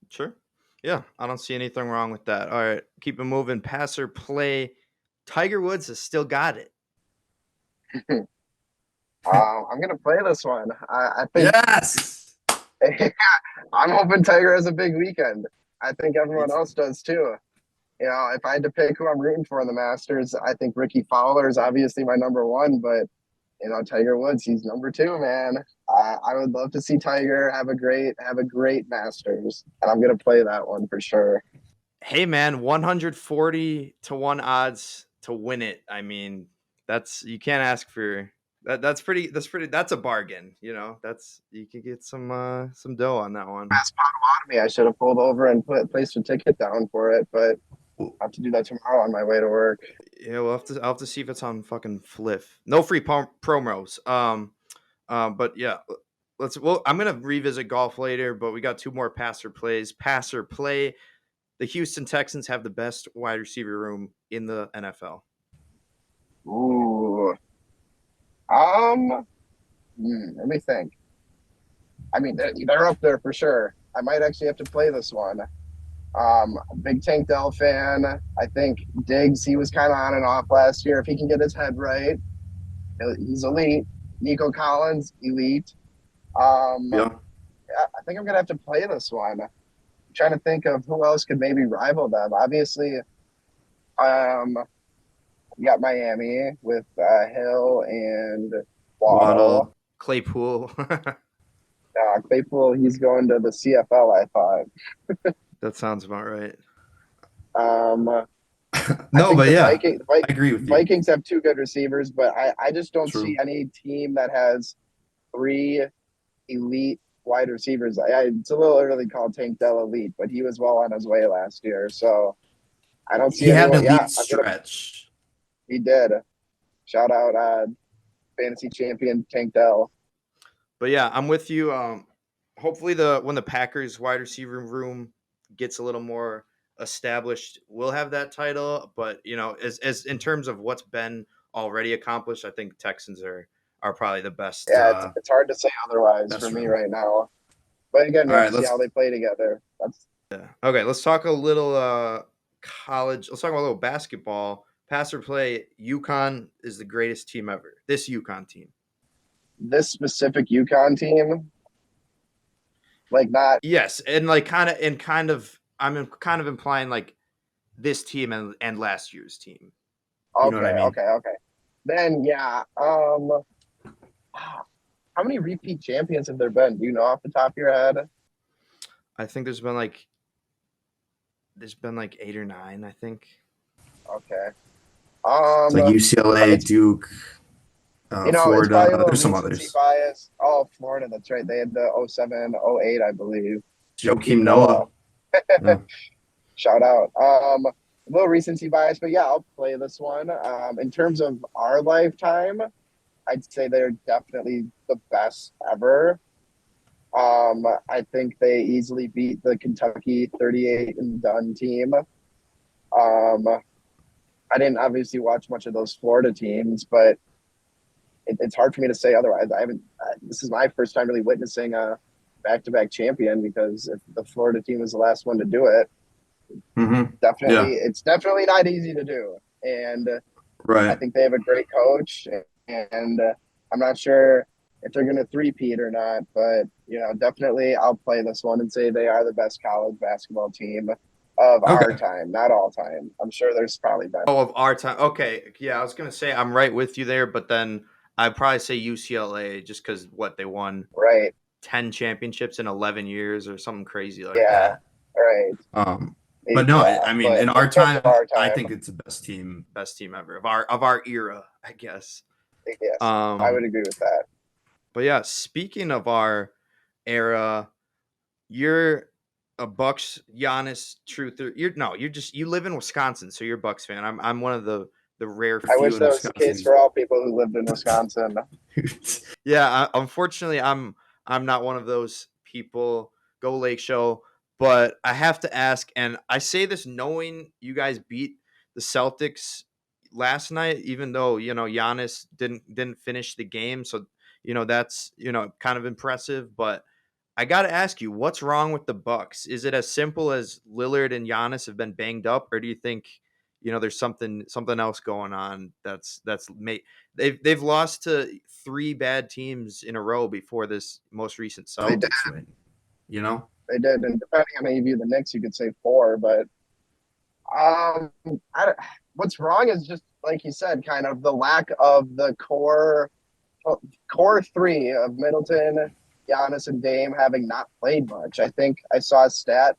Sure. Yeah, I don't see anything wrong with that. All right, keep it moving. Pass or play. Tiger Woods has still got it. I'm gonna play this one. I think Yes. I'm hoping Tiger has a big weekend. I think everyone It's else does too. If I had to pick who I'm rooting for in the Masters, I think Ricky Fowler is obviously my number one, but Tiger Woods, he's number two, man. I would love to see Tiger have a great Masters, and I'm gonna play that one for sure. Hey man, 140 to 1 odds to win it. I mean, you can't ask for that. That's a bargain, That's you can get some dough on that one. Fast pot me. I should have pulled over and placed a ticket down for it, but I'll have to do that tomorrow on my way to work. Yeah, I'll have to see if it's on fucking Fliff. No free promos. But yeah, I'm gonna revisit golf later, but we got two more passer plays. Passer play. The Houston Texans have the best wide receiver room in the NFL. Ooh. Let me think. I mean, they're up there for sure. I might actually have to play this one. Big Tank Dell fan. I think Diggs, he was kind of on and off last year. If he can get his head right, he's elite. Nico Collins, elite. Yeah. I think I'm gonna have to play this one. I'm trying to think of who else could maybe rival them. Obviously, you got Miami with Hill and Waddle. Claypool. Claypool, he's going to the CFL, I thought. That sounds about right. No, but yeah, I I agree with you. Vikings have two good receivers, but I just don't True. see any team that has three elite wide receivers. It's a little early to call Tank Dell elite, but he was well on his way last year. So I don't see He had anyone. an elite stretch. He did. Shout out fantasy champion Tank Dell. But yeah, I'm with you. Hopefully when the Packers wide receiver room gets a little more established, we'll have that title. But as in terms of what's been already accomplished, I think Texans are probably the best. Yeah, it's hard to say otherwise for me room. right now. But again, we All have right, to see how they play together. Okay. Let's talk a little college. Let's talk about a little basketball. Pass or play. UConn is the greatest team ever. This UConn team. This specific UConn team, like not. Yes, and I'm kind of implying like this team and last year's team. Okay, know what I mean? okay. Then yeah. How many repeat champions have there been? Do you know off the top of your head? I think there's been like 8 or 9, I think. Okay. It's like UCLA, it's- Duke. It's Florida. probably a little There's some recency others. bias. Oh, Florida, that's right. They had the 07, 08, I believe. Joakim Noah. Yeah. Shout out. A little recency bias, but yeah, I'll play this one. In terms of our lifetime, I'd say they're definitely the best ever. I think they easily beat the Kentucky 38 and done team. I didn't obviously watch much of those Florida teams, but it's hard for me to say otherwise. I haven't. This is my first time really witnessing a back-to-back champion, because if the Florida team was the last one to do it, Yeah. it's definitely not easy to do. And I Right. think they have a great coach, and I'm not sure if they're going to three-peat or not, but definitely I'll play this one and say they are the best college basketball team of our Okay. time, not all time. I'm sure there's probably better. Oh, of our time. Okay. Yeah, I was going to say I'm right with you there, but then I'd probably say UCLA just because what they won Right. 10 championships in 11 years or something crazy like Yeah. that. Right. But no, Yeah. I mean, But in in our terms of time, our I time, think it's the best team. Best team ever of our era, I guess. yes, I would agree with that. But yeah, speaking of our era, you're a Bucks Giannis truther. You live in Wisconsin, so you're a Bucks fan. I'm one of the rare I few wish in that was the case Wisconsin. for all people who lived in Wisconsin. Yeah, unfortunately, I'm not one of those people. Go Lake Show, but I have to ask, and I say this knowing you guys beat the Celtics last night, even though Giannis didn't finish the game, so that's kind of impressive. But I got to ask you, what's wrong with the Bucks? Is it as simple as Lillard and Giannis have been banged up, or do you think there's something else going on that's made they've lost to three bad teams in a row before this most recent They did. Celtics win, you know? They did, and depending on how you view the Knicks, you could say four. But um, what's wrong is just like you said, kind of the lack of the core three of Middleton, Giannis, and Dame having not played much. I think I saw a stat.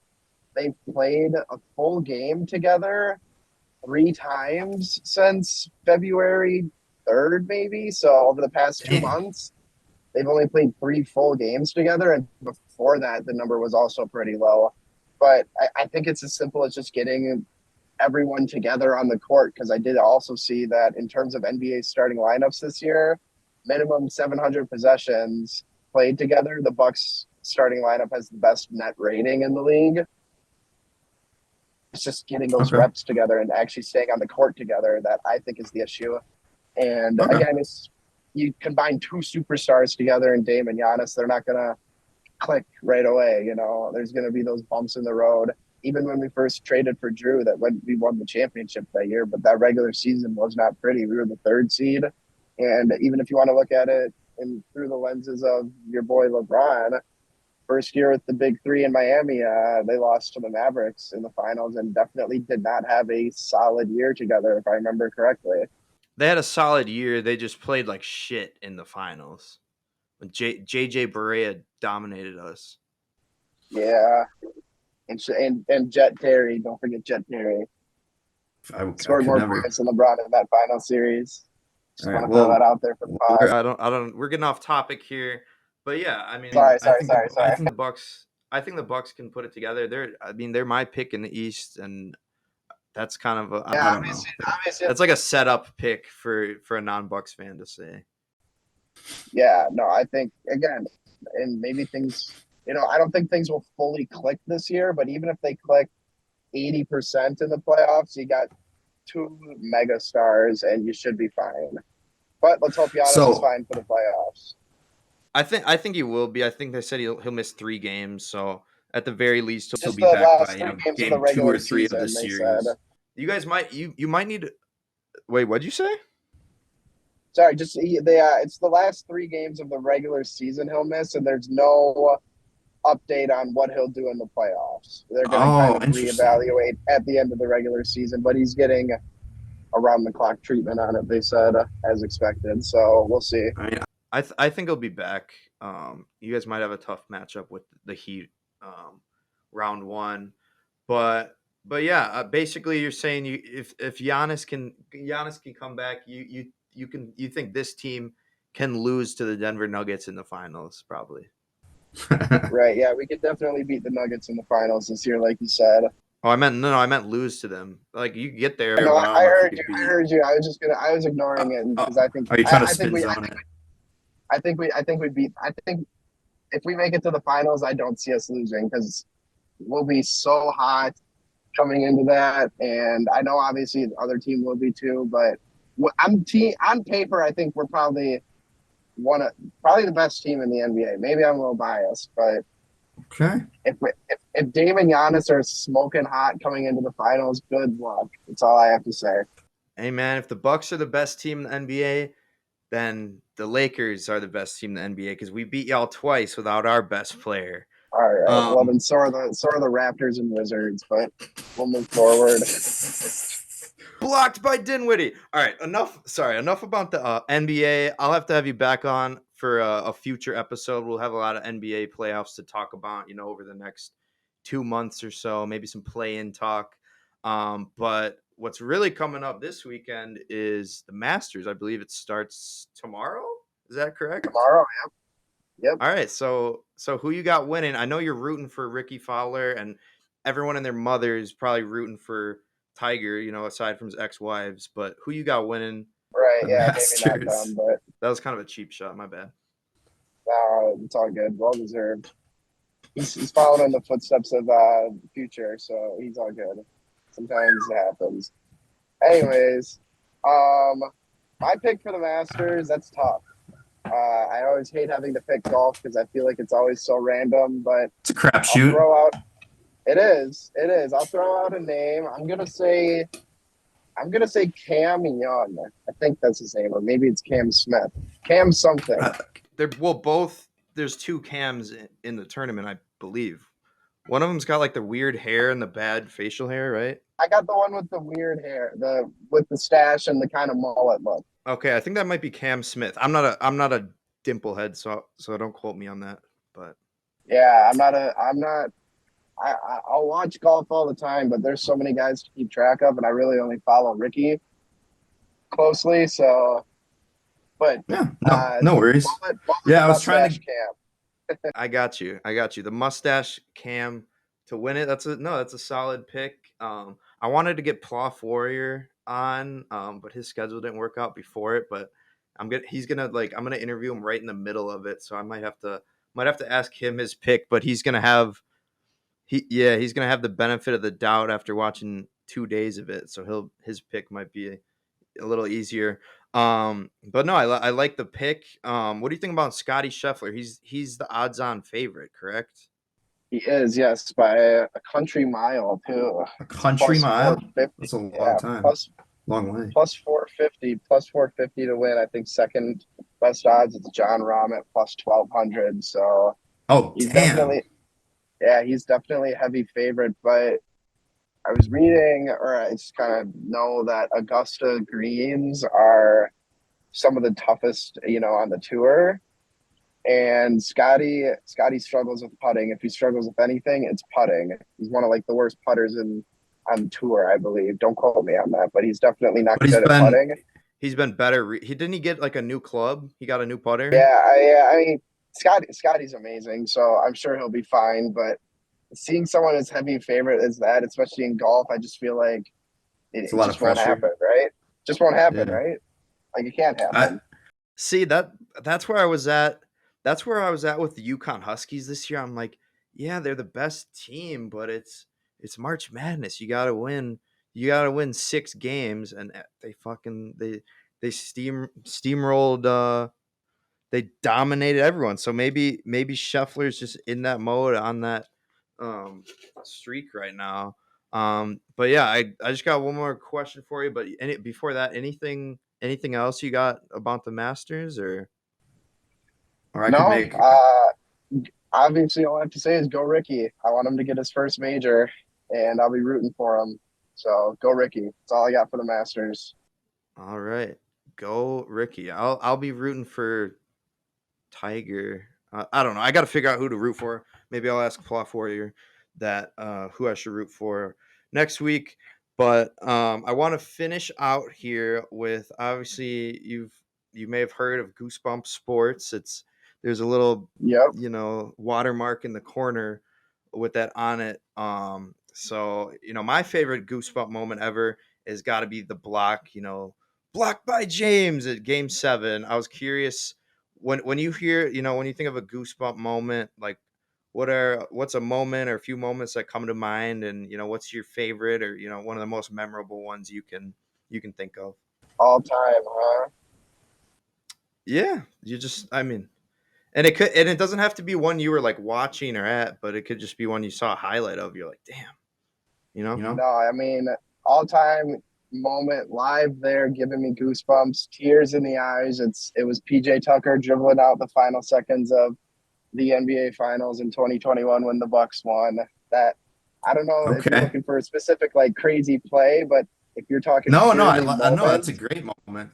They've played a full game together 3 times since February 3rd, maybe. So over the past 2 months, they've only played 3 full games together. And before that, the number was also pretty low. But I think it's as simple as just getting everyone together on the court, because I did also see that in terms of NBA starting lineups this year, minimum 700 possessions played together. The Bucks starting lineup has the best net rating in the league. It's just getting those reps together and actually staying on the court together that I think is the issue. And again, you combine 2 superstars together in Dame and Giannis, they're not gonna click right away. There's gonna be those bumps in the road. Even when we first traded for Drew, that when we won the championship that year, but that regular season was not pretty. We were the 3rd seed, and even if you want to look at it through the lenses of your boy LeBron, first year with the big three in Miami, they lost to the Mavericks in the finals and definitely did not have a solid year together, if I remember correctly. They had a solid year. They just played like shit in the finals. When JJ Barea dominated us. Yeah. And Jet Terry, don't forget Jet Terry. Scored more points than LeBron in that final series. Just want to throw that out there for the pod. I don't. We're getting off topic here, but yeah, I mean, sorry. I think the Bucks. I think the Bucks can put it together. They're my pick in the East, and that's kind of I don't know. That's like a setup pick for a non-Bucks fan to say. Yeah, no, I think again, and maybe things. I don't think things will fully click this year, but even if they click 80% in the playoffs, you got 2 mega stars, and you should be fine. But let's hope Giannis is fine for the playoffs. I think he will be. I think they said he'll miss 3 games, so at the very least he'll be back by game 2 or 3 of the series. You guys you might need to, wait, what'd you say? Sorry, just it's the last 3 games of the regular season he'll miss, and there's no update on what he'll do in the playoffs. They're going to kind of reevaluate at the end of the regular season, but he's getting around the clock treatment on it, they said, as expected. So we'll see. I think he'll be back. You guys might have a tough matchup with the Heat round 1, but yeah, basically you're saying if Giannis can come back, you you think this team can lose to the Denver Nuggets in the finals? Probably. Right. Yeah, we could definitely beat the Nuggets in the finals this year, like you said. Oh, I meant no, I meant lose to them. Like you get there, No, but I don't I know if you heard you. could I beat. heard you. I was ignoring it because I think Are you trying to spin zone it? I think we beat. I think if we make it to the finals, I don't see us losing because we'll be so hot coming into that, and I know obviously the other team will be too. But on paper, I think we're probably probably the best team in the NBA. Maybe I'm a little biased, but Okay. if Dame and Giannis are smoking hot coming into the finals, good luck. That's all I have to say. Hey man, if the Bucks are the best team in the NBA, then the Lakers are the best team in the NBA because we beat y'all twice without our best player. All right. Well, Um, then so are the Raptors and Wizards, but we'll move forward. blocked by Dinwiddie. All right, enough. Sorry, enough about the NBA. I'll have to have you back on for a future episode. We'll have a lot of NBA playoffs to talk about, over the next 2 months or so, maybe some play-in talk. But what's really coming up this weekend is the Masters. I believe it starts tomorrow. Is that correct? Tomorrow, yep. All right, so who you got winning? I know you're rooting for Ricky Fowler, and everyone and their mother is probably rooting for Tiger, aside from his ex-wives. But who you got winning Right, the yeah, maybe not Masters? them, but That was kind of a cheap shot. My bad. it's all good. Well deserved. He's following in the footsteps of Future, so he's all good. Sometimes it happens. Anyways, my pick for the Masters, that's tough. I always hate having to pick golf because I feel like it's always so random, but It's a I'll crapshoot. throw out. It is. It is. I'll throw out a name. I'm gonna say Cam Young. I think that's his name, or maybe it's Cam Smith. Cam something. There's two Cams in the tournament, I believe. One of them's got like the weird hair and the bad facial hair, right? I got the one with the weird hair, with the stash and the kind of mullet look. Okay, I think that might be Cam Smith. I'm not a dimple head, so don't quote me on that. But Yeah, I'm not. I'll watch golf all the time, but there's so many guys to keep track of, and I really only follow Ricky closely. So, but Yeah, no worries. Yeah, I was trying to. Cam. I got you. The mustache Cam to win it. That's a solid pick. I wanted to get Ploff Warrior on, but his schedule didn't work out before it. But I'm gonna interview him right in the middle of it, so I might have to ask him his pick. But he's gonna have the benefit of the doubt after watching 2 days of it, so his pick might be a little easier. But no, I like the pick. What do you think about Scotty Scheffler? He's the odds-on favorite, correct? He is, yes, by a country mile too. A country Plus mile? 450. That's a long Yeah, time. Long way. plus 450 to win. I think second best odds is John Rahm at plus 1200. So he's damn. he's definitely a heavy favorite. But I was reading, or I just kind of know that Augusta greens are some of the toughest, on the tour. And Scotty struggles with putting. If he struggles with anything, it's putting. He's one of like the worst putters on tour, I believe. Don't quote me on that, but he's definitely not good at putting. He's been better. Didn't he get like a new club? He got a new putter. Yeah. I mean, Scotty's amazing, so I'm sure he'll be fine. But seeing someone as heavy favorite as that, especially in golf, I just feel like it just won't happen, right? Just won't happen, right? Like it can't happen. See that's where I was at. That's where I was at with the UConn Huskies this year. I'm like, yeah, they're the best team, but it's March Madness. You gotta win. You gotta win 6 games, and they steamrolled. They dominated everyone. So maybe Scheffler's just in that mode on that streak right now. But yeah, I just got one more question for you. But before that, anything else you got about the Masters or I could make? Obviously, all I have to say is go Ricky. I want him to get his first major, and I'll be rooting for him. So go Ricky. That's all I got for the Masters. All right, go Ricky. I'll be rooting for Tiger. I don't know. I got to figure out who to root for. Maybe I'll ask Ploff Warrior that who I should root for next week. But I want to finish out here with, obviously, you may have heard of Goosebump Sports. There's a little, Yep. watermark in the corner with that on it. So my favorite Goosebump moment ever has got to be the block. Blocked by James at Game 7. I was curious, when you hear, when you think of a Goosebump moment, like what's a moment or a few moments that come to mind, and what's your favorite, or one of the most memorable ones you can think of? All time, huh? Yeah, and it doesn't have to be one you were like watching or at, but it could just be one you saw a highlight of. You're like, damn, No, I mean, all time moment live there, giving me goosebumps, tears in the eyes. It was PJ Tucker dribbling out the final seconds of the NBA Finals in 2021 when the Bucks won. That, I don't know if you're looking for a specific like crazy play, but if you're talking no, I know that's a great moment.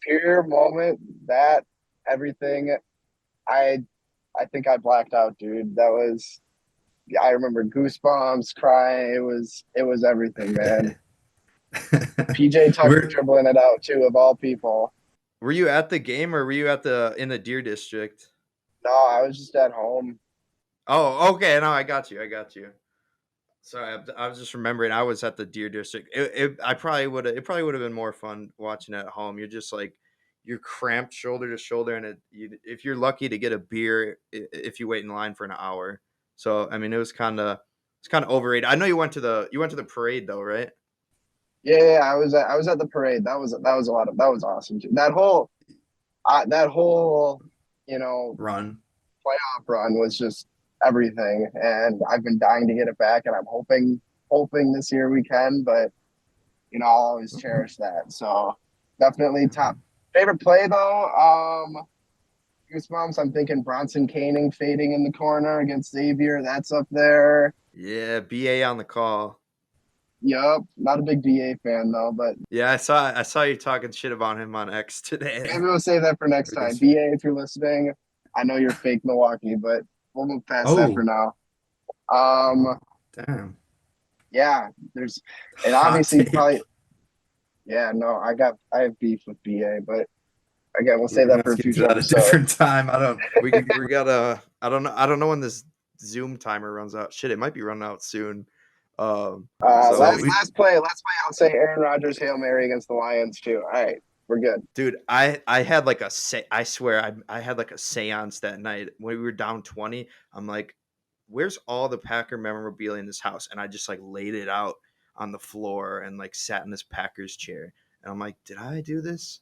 Pure moment, that everything. I think I blacked out, dude. I remember goosebumps, crying. It was everything, man. PJ Tucker dribbling it out too, of all people. Were you at the game, or were you in the Deer District? No, I was just at home. Oh, okay. No, I got you. Sorry, I was just remembering. I was at the Deer District. It probably would have been more fun watching it at home. You're just like, you're cramped shoulder to shoulder, and if you're lucky to get a beer, if you wait in line for an hour. So I mean, it was kind of overrated. I know you went to the parade though, right? Yeah, I was at the parade. That was awesome too. That whole run, playoff run was just everything, and I've been dying to get it back, and I'm hoping this year we can, but I'll always cherish that. So definitely top favorite play though. Goosebumps. I'm thinking Bronson Koenig fading in the corner against Xavier. That's up there. Yeah, BA on the call. Yup. Not a big BA fan though, but yeah, I saw you talking shit about him on X today. Maybe we'll save that for next time. BA, if you're listening, I know you're fake Milwaukee, but we'll move past that for now. Damn. Yeah, and obviously probably. Yeah, no, I have beef with BA, but again, we'll save that for a future episode. At a different time. We gotta. I don't know when this Zoom timer runs out. Shit, it might be running out soon. Last play. I'll say Aaron Rodgers Hail Mary against the Lions too. All right, we're good, dude. I had like I swear I had like a seance that night when we were down 20. I'm like, where's all the Packer memorabilia in this house? And I just like laid it out on the floor and like sat in this Packers chair. And I'm like, did I do this?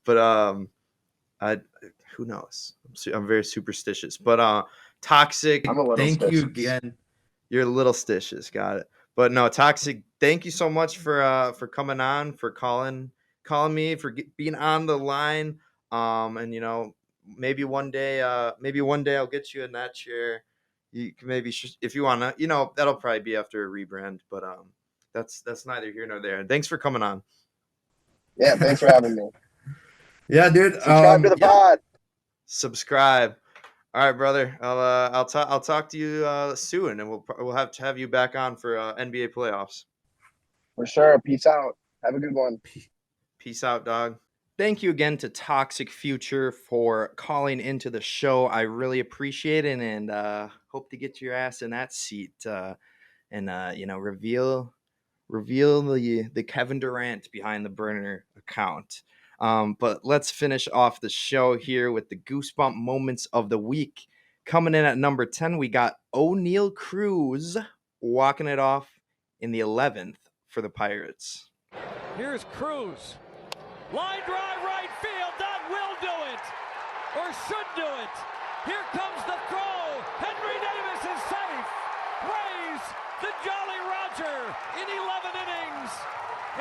But who knows? I'm very superstitious. But Toxic, thank you again. You're a little stitious, got it. But no, Toxic, thank you so much for coming on, for calling me, for being on the line. And maybe one day I'll get you in that chair. You can maybe if you wanna, that'll probably be after a rebrand. But that's neither here nor there. And thanks for coming on. Yeah, thanks for having me. Yeah, dude. Subscribe to the pod. Subscribe. All right, brother. I'll talk to you soon, and we'll have to have you back on for NBA playoffs. For sure. Peace out. Have a good one. Peace out, dog. Thank you again to Toxic Future for calling into the show. I really appreciate it, and hope to get your ass in that seat and reveal the Kevin Durant behind the burner account. But let's finish off the show here with the Goosebump moments of the week. Coming in at number 10, we got O'Neal Cruz walking it off in the 11th for the Pirates. Here's Cruz. Line drive right field. That will do it. Or should do it. Here comes the throw. Henry Davis is safe. Rays the Jolly Roger in 11 innings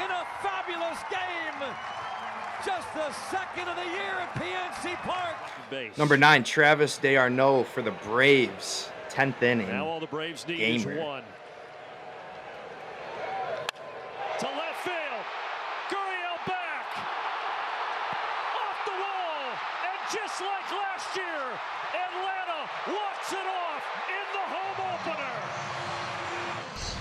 in a fabulous game. Just the second of the year at PNC Park. Base. Number 9, Travis D'Arnaud for the Braves. 10th inning. Now all the Braves need Gamer. is one. To left field. Gurriel back. Off the wall. And just like last year, Atlanta walks it off in the home opener.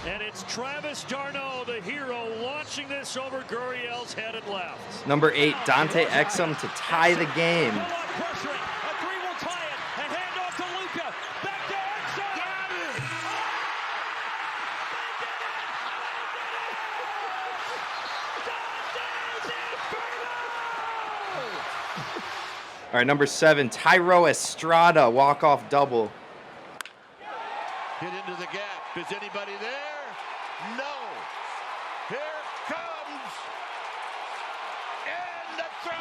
And it's Travis d'Arnaud, the hero, launching this over Gurriel's head and left. Number 8, Dante Exum to tie the game. All right, number 7, Tyro Estrada, walk-off double. Get into the gap. Is anybody there? No. Here comes. And the throw.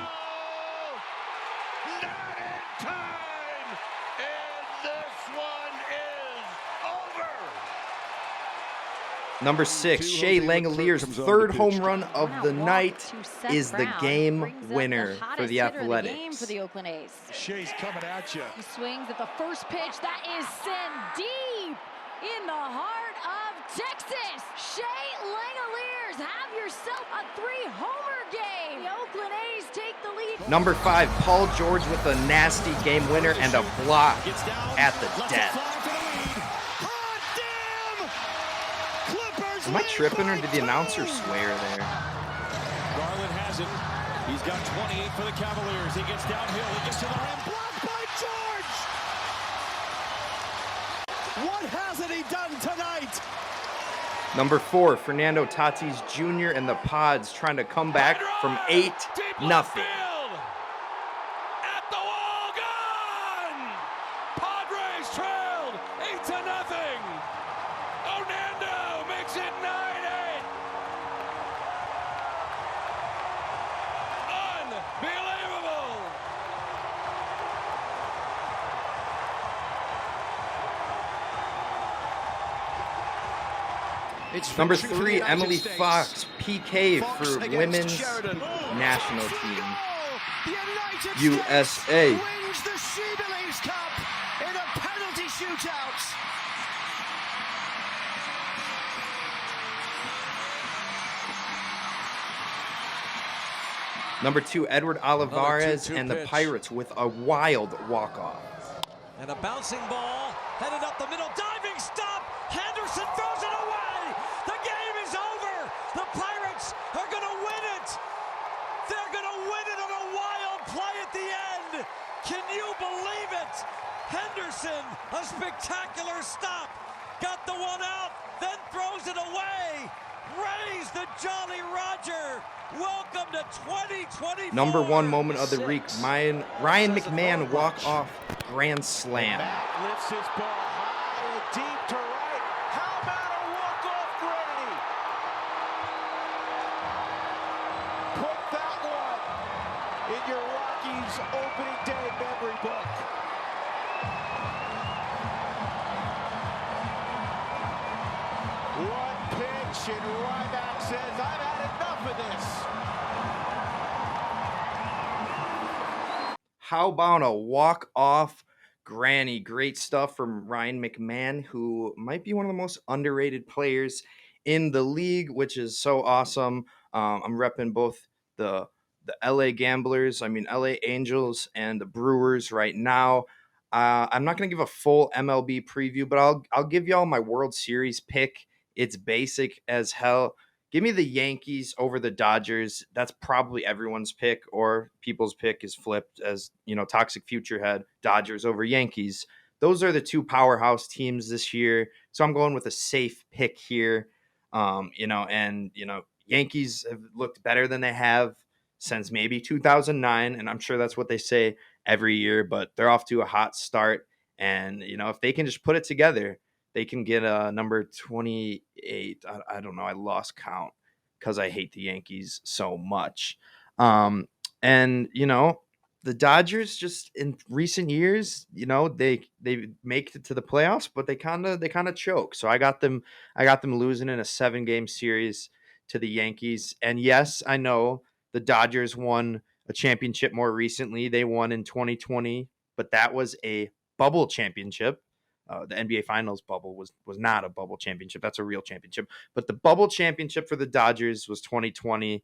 Not in time. And this one is over. Number 6, Shea Langelier's third home run of the night is the game winner for the Athletics. For the Oakland A's. Shea's coming at you. He swings at the first pitch. That is sent deep in the heart of Texas. Shea Langeliers, have yourself a 3-homer game. The Oakland A's take the lead. Number 5, Paul George with a nasty game winner and a block at the death. Am I tripping, or did the announcer swear there? Garland has it. He's got 28 for the Cavaliers. He gets downhill. He gets to the rim. Blocked by George. What hasn't he done tonight? Number 4, Fernando Tatis Jr. and the Pods trying to come back from 8-0. At the wall, gone. Padres trailed 8-0. Hernando makes it 9-8. Unbelievable. Number 3, Emily Fox, PK for women's national team, USA. Wins the She-Believes Cup in a penalty shootout. Number 2, Edward Olivares and the Pirates with a wild walk-off. And a bouncing ball headed up the middle. Diving stop. Henderson throws it away. The game is over. The Pirates are going to win it. They're going to win it on a wild play at the end. Can you believe it? Henderson, a spectacular stop. Got the one out, then throws it away. Raise the Jolly Roger. Welcome to 2024. Number 1 moment of the week, Ryan McMahon walk-off grand slam. Matt lifts his ball high and deep to right. How about a walk-off Grady? Put that one in your Rockies opening day memory book. One pitch and Ryback says, I've had enough of this. How about a walk-off granny? Great stuff from Ryan McMahon, who might be one of the most underrated players in the league, which is so awesome. I'm repping both the LA Gamblers, LA Angels, and the Brewers right now. I'm not going to give a full MLB preview, but I'll give y'all my World Series pick. It's basic as hell. Give me the Yankees over the Dodgers. That's probably everyone's pick, or people's pick is flipped, as Toxic Future had Dodgers over Yankees. Those are the 2 powerhouse teams this year. So I'm going with a safe pick here. Yankees have looked better than they have since maybe 2009. And I'm sure that's what they say every year, but they're off to a hot start. And, if they can just put it together, they can get a number 28. I don't know. I lost count because I hate the Yankees so much. The Dodgers just in recent years, they make it to the playoffs, but they kind of choke. So I got them losing in a 7-game series to the Yankees. And yes, I know the Dodgers won a championship more recently. They won in 2020, but that was a bubble championship. The NBA Finals bubble was not a bubble championship. That's a real championship. But the bubble championship for the Dodgers was 2020.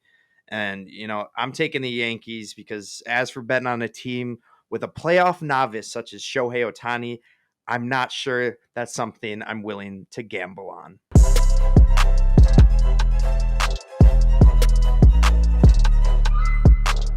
And, I'm taking the Yankees because as for betting on a team with a playoff novice such as Shohei Ohtani, I'm not sure that's something I'm willing to gamble on.